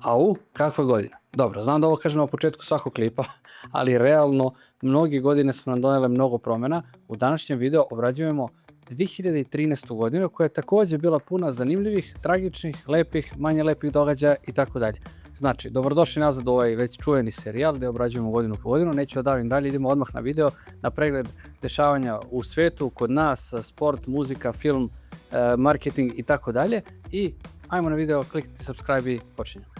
Au, kakva godina. Dobro, znam da ovo kažem na početku svakog klipa, ali realno mnoge godine su nam donele mnogo promjena. U današnjem videu obrađujemo 2013. godinu koja je također bila puna zanimljivih, tragičnih, lepih, manje lepih događaja i tako dalje. Znači, dobrodošli nazad u ovaj već čuveni serijal gdje obrađujemo godinu po godinu. Neću da davim dalje, idemo odmah na video, na pregled dešavanja u svetu, kod nas, sport, muzika, film, marketing i tako dalje. I ajmo na video, kliknite subscribe i počinjemo.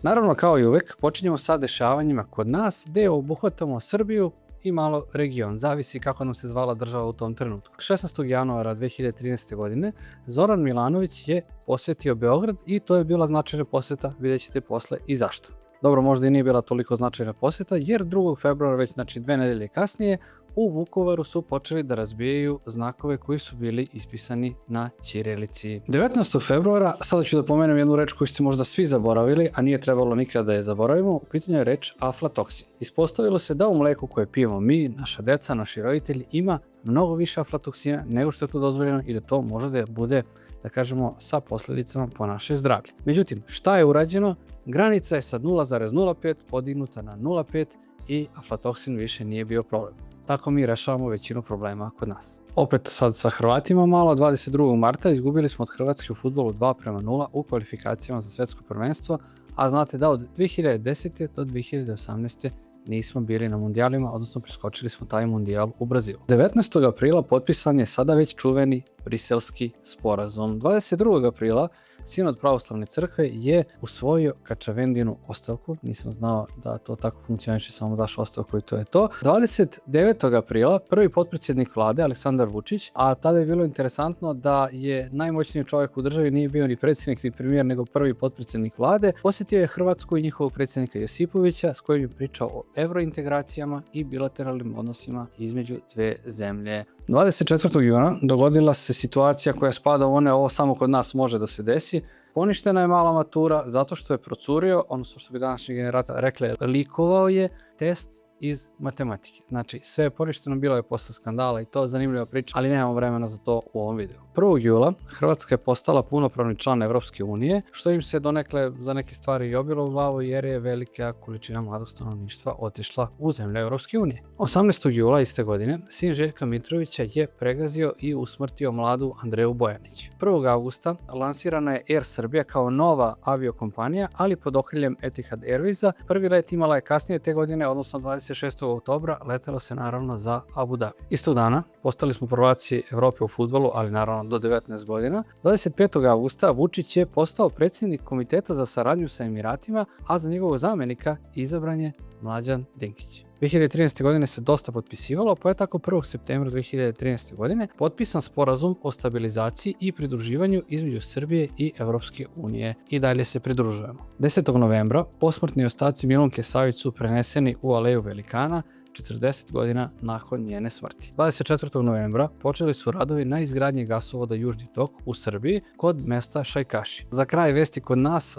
Naravno, kao i uvek, počinjemo sa dešavanjima kod nas, gdje obuhvatamo Srbiju i malo region, zavisi kako nam se zvala država u tom trenutku. 16. januara 2013. godine Zoran Milanović je posjetio Beograd i to je bila značajna posjeta, vidjet ćete posle i zašto. Dobro, možda i nije bila toliko značajna posjeta, jer 2. februara, već znači 2 nedelje kasnije, u Vukovaru su počeli da razbijaju znakove koji su bili ispisani na ćirilici. 19. februara, sada ću da pomenem jednu reč koju ste možda svi zaboravili, a nije trebalo nikada da je zaboravimo, u pitanju je reč aflatoksin. Ispostavilo se da u mleku koje pijemo mi, naša deca, naši roditelji, ima mnogo više aflatoksina nego što je to dozvoljeno i da to može da bude, da kažemo, sa posljedicama po naše zdravlje. Međutim, šta je urađeno? Granica je sad 0,05 podignuta na 0,5 i aflatoksin više nije bio problem. Tako mi rešavamo većinu problema kod nas. Opet sad sa Hrvatima malo, 22. marta izgubili smo od Hrvatske u fudbalu 2:0 u kvalifikacijama za svetsko prvenstvo, a znate da od 2010. do 2018. nismo bili na mundijalima, odnosno preskočili smo taj mundijal u Brazilu. 19. aprila potpisan je sada već čuveni Briselski sporazum. 22. aprila Sinod pravoslavne crkve je usvojio Kačavendinu ostavku. Nisam znao da to tako funkcioniše, samo daš ostavku i to je to. 29. aprila prvi potpredsjednik vlade Aleksandar Vučić, a tada je bilo interesantno da je najmoćniji čovjek u državi nije bio ni predsjednik ni premijer, nego prvi potpredsjednik vlade, posjetio je Hrvatsku i njihovog predsjednika Josipovića s kojim je pričao o evrointegracijama i bilateralnim odnosima između dve zemlje. 24. juna dogodila se situacija koja spada u one ovo samo kod nas može da se desi. Poništena je mala matura zato što je procurio, odnosno što bi današnje generacije rekle, likovao je test iz matematike. Znači, sve je poništeno, bilo je posle skandala i to zanimljiva priča, ali nemamo vremena za to u ovom videu. 1. jula Hrvatska je postala punopravni član Evropske unije, što im se donekle za neke stvari i obilo u glavu jer je velika količina mladog stanovništva otišla u zemlje Evropske unije. 18. jula iste godine sin Željka Mitrovića je pregazio i usmrtio mladu Andreju Bojanić. 1. avgusta lansirana je Air Srbija kao nova aviokompanija, ali pod okriljem Etihad Airwaysa. Prvi let imala je kasnije te godine, odnosno 26. oktobra, letelo se naravno za Abu Dhabi. Istog dana postali smo prvaci Evrope u fudbalu, ali naravno do 19 godina. 25. avgusta Vučić je postao predsjednik Komiteta za saradnju sa Emiratima, a za njegovog zamjenika izabran je Mlađan Dinkić. 2013. godine se dosta potpisivalo, pa je tako 1. septembra 2013. godine potpisan sporazum o stabilizaciji i pridruživanju između Srbije i Evropske unije i dalje se pridružujemo. 10. novembra posmrtni ostaci Milunke Savić su preneseni u Aleju Velikana 40 godina nakon njene smrti. 24. novembra počeli su radovi na izgradnji gasovoda Južni tok u Srbiji kod mesta Šajkaši. Za kraj vesti kod nas,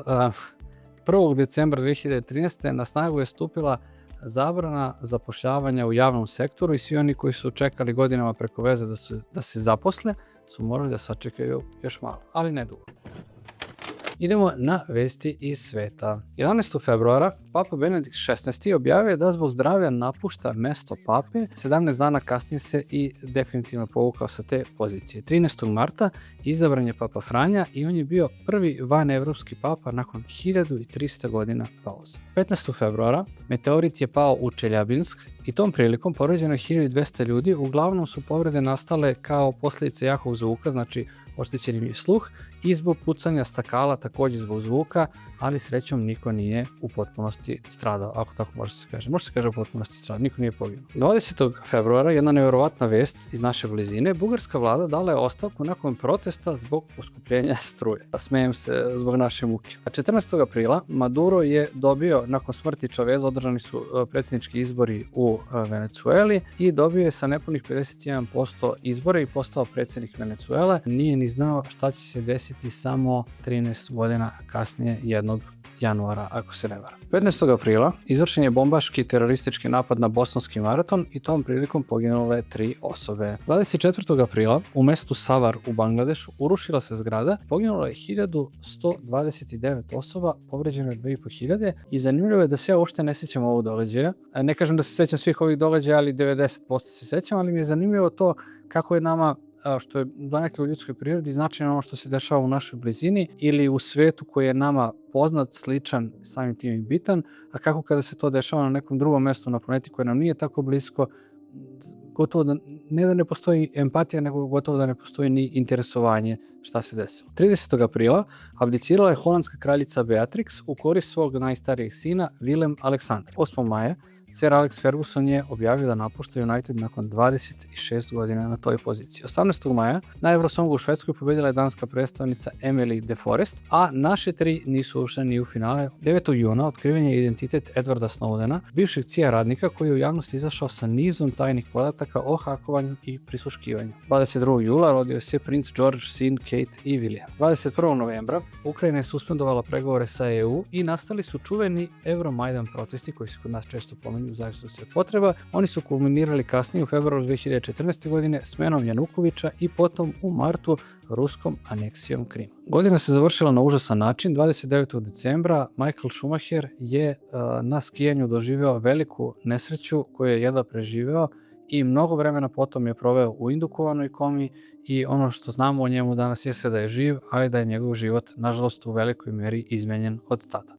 1. decembra 2013. na snagu je stupila zabrana zapošljavanja u javnom sektoru i svi oni koji su čekali godinama preko veze da se zaposle su morali da sačekaju još malo, ali ne dugo. Idemo na vesti iz sveta. 11. februara Papa Benedikt XVI objavio da zbog zdravlja napušta mesto pape. 17 dana kasnije se i definitivno povukao sa te pozicije. 13. marta izabran je Papa Franja i on je bio prvi vanevropski papa nakon 1300 godina pauze. 15. februara meteorit je pao u Čeljabinsk i tom prilikom povređeno je 1200 ljudi. Uglavnom su povrede nastale kao posljedice jakog zvuka, znači oštećen im je sluh, i zbog pucanja stakala, također zbog zvuka, ali srećom niko nije u potpunosti stradao, ako tako može se kaže. Može se kaže u potpunosti stradao, niko nije poginuo. 20. februara jedna nevjerovatna vest iz naše blizine. Bugarska vlada dala je ostavku nakon protesta zbog poskupljenja struje. Smejem se zbog naše muke. 14. aprila Maduro je dobio, nakon smrti Chaveza, održani su predsjednički izbori u Venecueli i dobio je sa nepunih 51% izbora i postao predsjednik Venecuele. Nije ni znao šta će se desiti samo 13 godina kasnije jednog januara, ako se ne varam. 15. aprila izvršen je bombaški teroristički napad na bostonski maraton i tom prilikom poginule 3 osobe. 24. aprila u mestu Savar u Bangladešu urušila se zgrada, poginulo je 1129 osoba, povređeno je 2500 i zanimljivo je da se ja uopšte ne sjećam ovog događaja. Ne kažem da se sjećam svih ovih događaja, ali 90% se sjećam, ali mi je zanimljivo to kako je nama, što je donekle u ljudskoj prirodi, značajno ono što se dešava u našoj blizini ili u svetu koji je nama poznat, sličan, samim tim i bitan, a kako kada se to dešava na nekom drugom mjestu na planeti koje nam nije tako blisko, gotovo da ne postoji empatija, nego gotovo da ne postoji ni interesovanje šta se desilo. 30. aprila abdicirala je holandska kraljica Beatrix u korist svog najstarijeg sina Willem Aleksandra. 8. maja Sir Alex Ferguson je objavio da napušta United nakon 26 godina na toj poziciji. 18. maja na Eurosongu u Švedskoj pobedila je danska predstavnica Emily de Forest, a naše 3 nisu ušle ni u finale. 9. juna otkriven je identitet Edwarda Snowdena, bivšeg CIA radnika koji je u javnosti izašao sa nizom tajnih podataka o hakovanju i prisluškivanju. 22. jula rodio se princ George, sin Kate i William. 21. novembra Ukrajina je suspendovala pregovore sa EU i nastali su čuveni Euromajdan protesti koji se kod nas često pominju u zavisnosti od potreba. Oni su kulminirali kasnije u februaru 2014. godine smenom Janukovića i potom u martu ruskom aneksijom Krima. Godina se završila na užasan način. 29. decembra Michael Schumacher je na skijanju doživeo veliku nesreću koju je jedva preživeo i mnogo vremena potom je proveo u indukovanoj komi i ono što znamo o njemu danas jeste da je živ, ali da je njegov život nažalost u velikoj mjeri izmenjen od tada.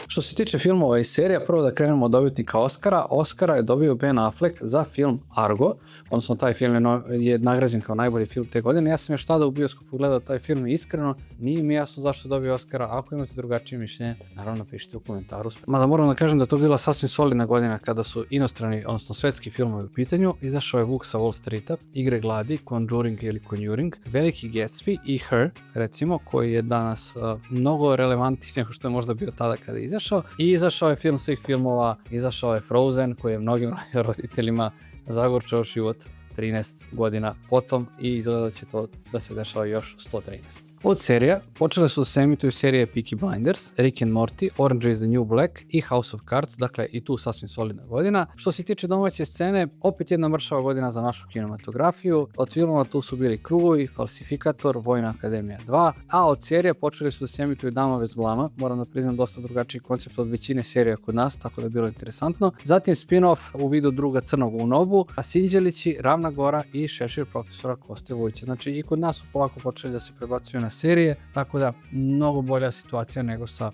Što se tiče filmova i serija, prvo da krenemo od dobitnika Oscara. Oscara je dobio Ben Affleck za film Argo, odnosno taj film je nagrađen kao najbolji film te godine. Ja sam još tada u bioskopu gledao taj film i iskreno nije mi jasno zašto je dobio Oscara. Ako imate drugačije mišljenje, naravno napišite u komentaru. Mada moram da kažem da to bila sasvim solidna godina kada su inostrani, odnosno svetski filmovi u pitanju. Izašao je Vuk sa Wall Streeta, Igre gladi, Conjuring ili Conjuring, Veliki Gatsby i Her, recimo, koji je danas mnogo relevantniji nego što je možda bio tada kada je izašao. I izašao je film svih filmova, izašao je Frozen koji je mnogim roditeljima zagorčao život 13 godina potom i izgleda će to da se dešava još 113. Od serija počele su da se emituju serije Peaky Blinders, Rick and Morty, Orange is the New Black i House of Cards, dakle i tu sasvim solidna godina. Što se tiče domaće scene, opet jedna mršava godina za našu kinematografiju. Od filmova tu su bili Krugovi, Falsifikator, Vojna akademija 2, a od serija počeli su da se emituju Dama bez blama, moram da priznam dosta drugačiji koncept od većine serija kod nas, tako da je bilo interesantno. Zatim spin-off u vidu Druga crnog u Nobu, a Sinđelići, Ravna gora i Šešir profesora Koste Vujića. Znači i kod nas su polako počeli da se prebacuju na serije, tako da mnogo bolja situacija nego sa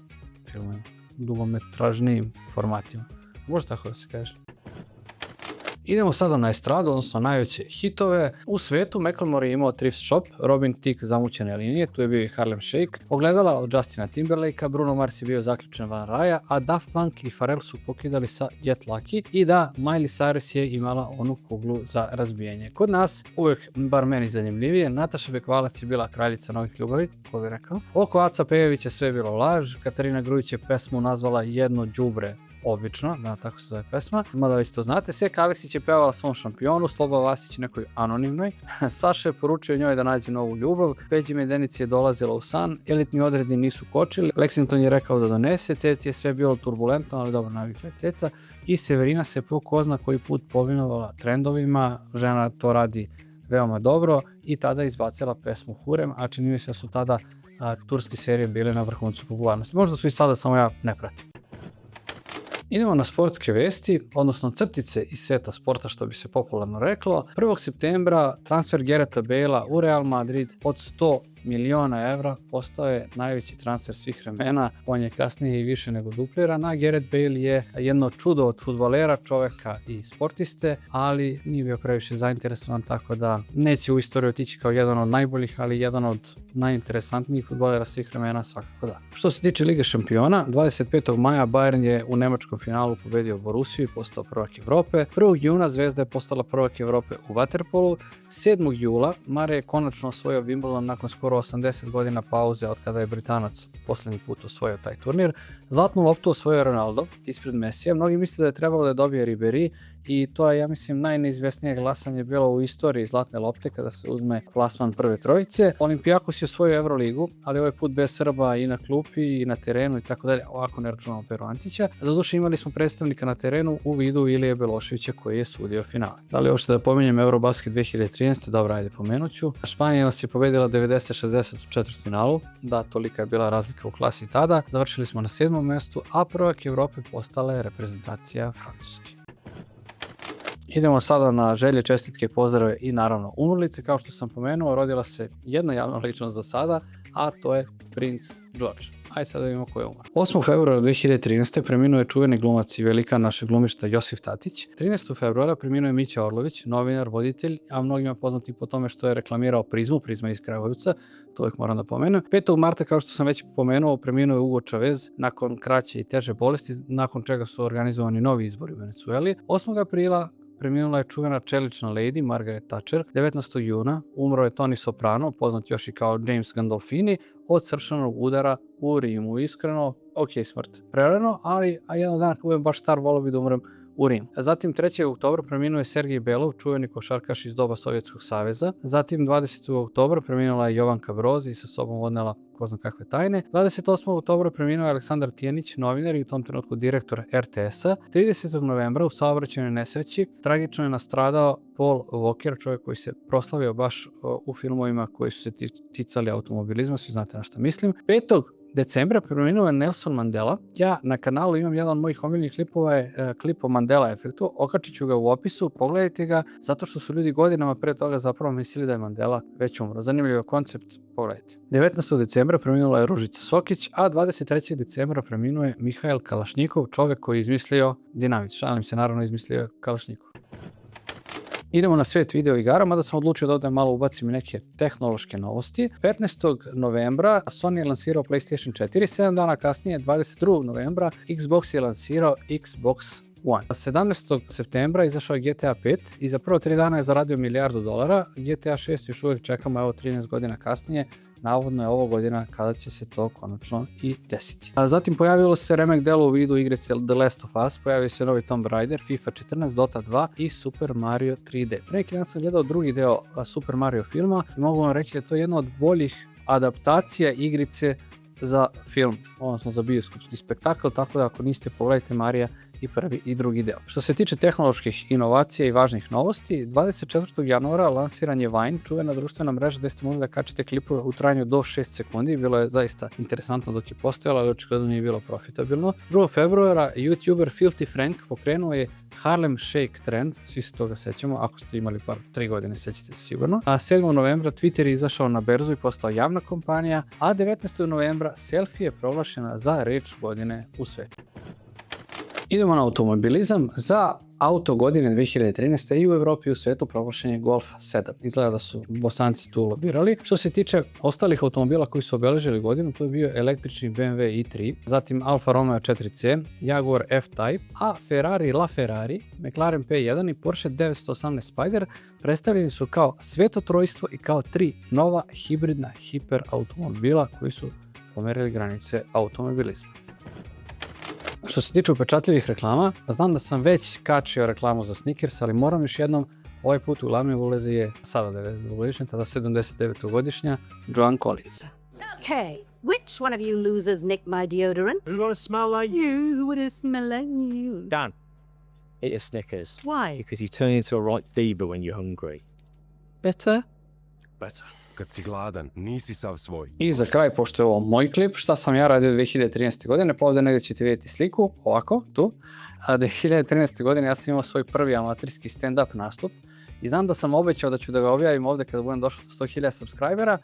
filmima, dugometražnijim formatima. Može tako da se kaže. Idemo sada na estradu, odnosno najveće hitove. U svetu Macklemore je imao Thrift Shop, Robin Thicke Zamućene linije, tu je bio i Harlem Shake, ogledala od Justina Timberlakea, Bruno Mars je bio zaključen van raja, a Daft Punk i Pharrell su pokidali sa Get Lucky i da Miley Cyrus je imala onu kuglu za razbijanje. Kod nas, uvijek bar meni zanimljivije, Nataša Bekvalac je bila kraljica novih ljubavi, ko bi rekao. Oko Aca Pejevića sve je bilo laž, Katarina Grujić je pesmu nazvala Jedno đubre obično, da, tako se zove pesma, mada već to znate. Seka Aleksić je pevala svom šampionu, Sloba Vasić nekoj anonimnoj, Saša je poručio njoj da nađe novu ljubav, Peđi Medenici je dolazila u san, elitni odredni nisu kočili, Lexington je rekao da donese, Ceci je sve bilo turbulentno, ali dobro navikla je Ceca, i Severina se po ko zna koji put povinovala trendovima, žena to radi veoma dobro i tada izbacila pesmu Hurem, a čini mi se da su tada turske serije bile na vrhuncu popularnosti. Možda su i sada, samo ja ne pratim. Idemo na sportske vesti, odnosno crtice iz sveta sporta, što bi se popularno reklo. 1. septembra transfer Gareta Bale'a u Real Madrid od 100 miliona evra postao je najveći transfer svih vremena. On je kasnije i više nego dupliran, a Gareth Bale je jedno čudo od fudbalera, čoveka i sportiste, ali nije bio previše zainteresovan, tako da neće u istoriju otići kao jedan od najboljih, ali jedan od najinteresantnijih fudbalera svih vremena svakako da. Što se tiče Lige šampiona, 25. maja Bayern je u nemačkom finalu pobedio Borussiju i postao prvak Evrope. 1. juna Zvezda je postala prvak Evrope u vaterpolu. 7. jula Mare je konačno osvojio Wimbledon nakon skoro 80 godina pauze od kada je Britanac posljednji put osvojio taj turnir. Zlatnu loptu osvojio Ronaldo ispred Mesija. Mnogi misle da je trebalo da dobije Ribéry i to je, ja mislim, najneizvesnije glasanje bilo u istoriji Zlatne lopte kada se uzme plasman prve trojice. Olimpijakos je osvojio Euroligu, ali ovaj put bez Srba i na klupi i na terenu i tako dalje, ovako ne računamo Peru Antića. Doduše imali smo predstavnika na terenu u vidu Ilije Beloševića koji je sudio finale. Da li uopšte da pominjem Eurobasket 2013. Dobro, ajde pomenuću. Španija nas je pobedila 90-60 u četvrtfinalu, da tolika je bila razlika u klasi tada. Završili smo na 7. mestu, a prvak Evrope postala je reprezentacija Francuske. Idemo sada na želje, čestitke, pozdrave i naravno umrlice. Kao što sam pomenuo, rodila se jedna javna ličnost za sada, a to je princ George. Ajde sad da vidimo ko je umar. 8. februara 2013. preminuo je čuveni glumac i velikan našeg glumišta Josif Tatić. 13. februara preminuo je Mića Orlović, novinar, voditelj, a mnogima poznati po tome što je reklamirao Prizma iz Kragujevca, to uvijek moram da pomenem. 5. marta, kao što sam već pomenuo, preminuo je Hugo Chavez nakon kraće i teže bolesti, nakon čega su organizovani novi izbori u Venecueli. 8. aprila preminula je čuvena čelična lady Margaret Thatcher. 19. juna umro je Tony Soprano, poznat još i kao James Gandolfini, od srčanog udara u Rimu. Iskreno, ok, smrt prerano, ali jedan dan kad budem baš star, volio bi da umrem u Rimu. Zatim 3. oktobra preminuo je Sergej Belov, čuveni košarkaš iz doba Sovjetskog saveza. Zatim 20. oktobra preminula je Jovanka Broz i sa sobom odnela ko zna kakve tajne. 28. oktobra preminuo je Aleksandar Tijanić, novinar i u tom trenutku direktor RTS-a. 30. novembra u saobraćajnoj nesreći tragično je nastradao Paul Walker, čovjek koji se proslavio baš u filmovima koji su se ticali automobilizma, svi znate na šta mislim. 5. decembra preminuo je Nelson Mandela. Ja na kanalu imam jedan od mojih omiljenih klipova, je klip o Mandela efektu. Okačit ću ga u opisu, pogledajte ga, zato što su ljudi godinama pre toga zapravo mislili da je Mandela već umro. Zanimljiv koncept, pogledajte. 19. decembra preminula je Ružica Sokić, a 23. decembra preminuo je Mihail Kalašnjikov, čovjek koji je izmislio dinamit. Šalim se, naravno izmislio Kalašnjikov. Idemo na svet video igara, mada sam odlučio da ovdje malo ubacim neke tehnološke novosti. 15. novembra Sony je lansirao PlayStation 4, 7 dana kasnije, 22. novembra, Xbox je lansirao Xbox One. 17. septembra izašao je GTA 5 i za prvo 3 dana je zaradio $1 milijardu. GTA 6 još uvijek čekamo, evo 13 godina kasnije. Navodno je ovo godina kada će se to konačno i desiti. A zatim pojavilo se remek delo u vidu igrice The Last of Us, pojavio se novi Tomb Raider, FIFA 14, Dota 2 i Super Mario 3D. Pre neki dan sam gledao drugi deo Super Mario filma i mogu vam reći da je to jedna od boljih adaptacija igrice za film, odnosno za bioskopski spektakl, tako da ako niste, pogledajte Marija i prvi i drugi deo. Što se tiče tehnoloških inovacija i važnih novosti, 24. januara lansiran je Vine, čuvena društvena mreža gde ste mogli da kačite klipove u trajanju do 6 sekundi. Bilo je zaista interesantno dok je postojalo, ali očigledno nije bilo profitabilno. 2. februara YouTuber Filthy Frank pokrenuo je Harlem Shake trend, svi se toga sećamo, ako ste imali par 3 godine sećate se sigurno. A 7. novembra Twitter je izašao na berzu i postao javna kompanija, a 19. novembra selfie je proglašena za reč godine u svetu. Idemo na automobilizam. Za auto godine 2013. i u Evropi i u svetu proglašen je Golf 7. Izgleda da su Bosanci tu lobirali. Što se tiče ostalih automobila koji su obeležili godinu, to je bio električni BMW i3, zatim Alfa Romeo 4C, Jaguar F-Type, a Ferrari LaFerrari, McLaren P1 i Porsche 918 Spider predstavljeni su kao svetotrojstvo i kao 3 nova hibridna hiper automobila koji su pomerili granice automobilizma. Što se tiče upečatljivih reklama, znam da sam već kačio reklamu za Snickers, ali moram još jednom, ovaj put u glavnoj ulozi je sada 92-godišnja, tada 79-godišnja Joan Collins. Okay, which one of you losers nicked my deodorant? Who want to smell like you? You would smell like you. Dan, eat a Snickers. Why? Because you turn into a right diva when you're hungry. Better? Better. Kad si gladan, nisi sav svoj. I za kraj, pošto je ovo moj klip, šta sam ja radio 2013. godine, pa ovdje negdje ćete vidjeti sliku, ovako, tu. A 2013. godine ja sam imao svoj prvi amaterski stand-up nastup i znam da sam obećao da ću da ga objavim ovdje kada budem došao do 100.000 subscribera,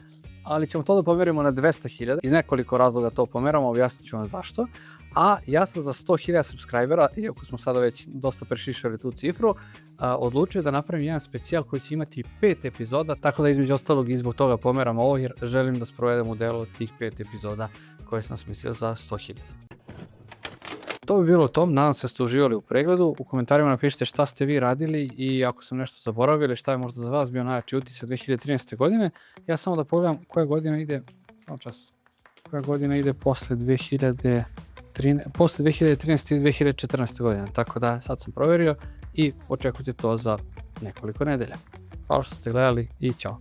ali ćemo to da pomerimo na 200.000. Iz nekoliko razloga to pomeramo, objasnit ću vam zašto. A ja sam za 100.000 subscribera, iako smo sada već dosta prešišali tu cifru, odlučio da napravim jedan specijal koji će imati 5 epizoda, tako da između ostalog i zbog toga pomeram ovo, jer želim da sprovedem u delu tih 5 epizoda koje sam smislio za 100.000. To bi bilo to, nadam se da ste uživali u pregledu. U komentarima napišite šta ste vi radili i ako sam nešto zaboravili, šta je možda za vas bio najjači utisak 2013. godine. Ja samo da pogledam koja godina ide, samo čas, koja godina ide posle 2013. posle 2013. i 2014. godine. Tako da sad sam provjerio i očekujte to za nekoliko nedelja. Hvala što ste gledali i ćao.